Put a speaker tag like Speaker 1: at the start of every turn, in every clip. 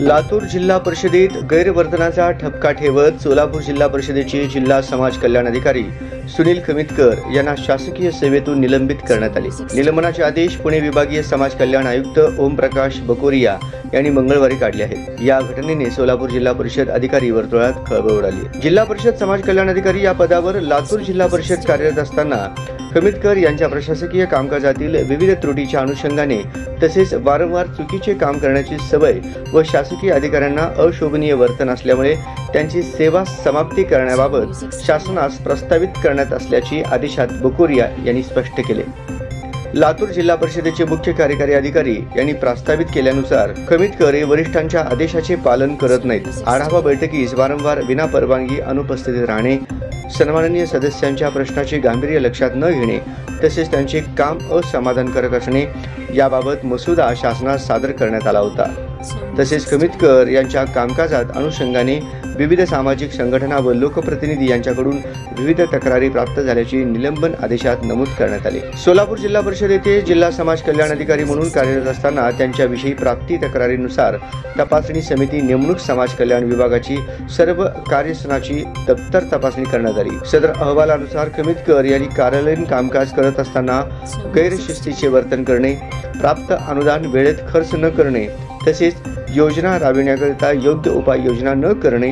Speaker 1: लातूर जिल्हा परिषदेत गैरवर्तनाचा ठपका ठेवत सोलापूर जिल्हा परिषदेचे जिल्हा समाज कल्याण अधिकारी सुनील खमितकर यांना शासकीय सेवेतून निलंबित करण्यात आले। निलंबनाचे आदेश पुणे विभागीय समाज कल्याण आयुक्त ओमप्रकाश बकोरिया यांनी मंगळवारी काढले आहेत। या घटनेने सोलापूर जिल्हा परिषद अधिकारी वर्तुळात खळबळ उडाली। जिल्हा परिषद समाज कल्याण अधिकारी या पदावर लातूर जिल्हा परिषद कार्यरत असताना खमितकर यांच्या प्रशासकीय कामकाजातील विविध त्रुटीच्या अनुषंगाने तसेच वारंवार चुकीचे काम करण्याची सवय व शासकीय अधिकाऱ्यांना अशोभनीय वर्तन असल्यामुळे त्यांची सेवा समाप्ती करण्याबाबत शासनास प्रस्तावित करण्यात असल्याची आदेशात बकोरिया यांनी स्पष्ट केले। लातूर जिल्हा परिषदेचे मुख्य कार्यकारी अधिकारी यांनी प्रस्तावित केल्यानुसार खमितकर हे वरिष्ठांच्या आदेशाचे पालन करत नाहीत। आढावा बैठकीस वारंवार विनापरवानगी अनुपस्थित राहणे, सन्माननीय सदस्यांच्या प्रश्नाचे गांभीर्य लक्षात न घेणे तसेच त्यांचे काम असमाधानकारक असणे याबाबत मसुदा शासनास सादर करण्यात आला होता। तसेच खमितकर यांच्या कामकाजात अनुषंगाने विविध सामाजिक संघटना व लोकप्रतिनिधी यांच्याकडून विविध तक्रारी प्राप्त झाल्याची निलंबन आदेशात नमूद करण्यात आले। सोलापूर जिल्हा परिषद येथे जिल्हा समाज कल्याण अधिकारी म्हणून कार्यरत असताना त्यांच्याविषयी प्राप्ती तक्रारीनुसार तपासणी समिती नेमणूक समाज कल्याण विभागाची सर्व कार्यस्थानाची दप्तर तपासणी करण्यात आली। सदर अहवालानुसार खमितकर यांनी कार्यालयीन कामकाज करत असताना गैरशिस्तीचे वर्तन करणे, प्राप्त अनुदान वेळेत खर्च न करणे तसेच योजना राबविण्याकरिता योग्य उपाययोजना न करणे,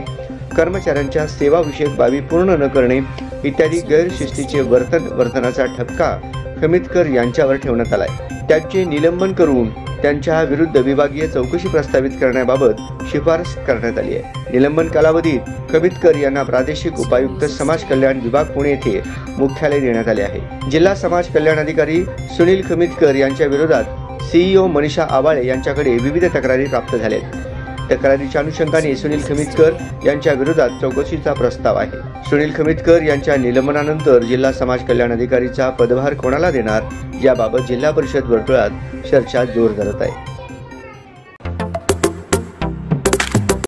Speaker 1: कर्मचाऱ्यांच्या सेवाविषयक बाबी पूर्ण न करणे इत्यादी गैरशिस्तीचे वर्तनाचा ठपका खमितकर यांच्यावर ठेवण्यात आलाय। त्यांचे निलंबन करून त्यांच्या विरुद्ध विभागीय चौकशी प्रस्तावित करण्याबाबत शिफारस करण्यात आली आहे। निलंबन कालावधीत खमितकर यांना प्रादेशिक उपायुक्त समाज कल्याण विभाग पुणे येथे मुख्यालय देण्यात आले आहे। जिल्हा समाज कल्याण अधिकारी सुनील खमितकर यांच्या विरोधात सीईओ मनीषा आवाळे यांच्याकडे विविध तक्रारी प्राप्त झाल्या आहेत। तक्रारीच्या अनुषंगाने सुनील खमितकर यांच्या विरोधात चौकशीचा प्रस्ताव आहे। सुनील खमितकर यांच्या निलंबनानंतर जिल्हा समाज कल्याण अधिकारीचा पदभार कोणाला देणार याबाबत जिल्हा परिषद वर्तुळात चर्चा जोर धरत आहे।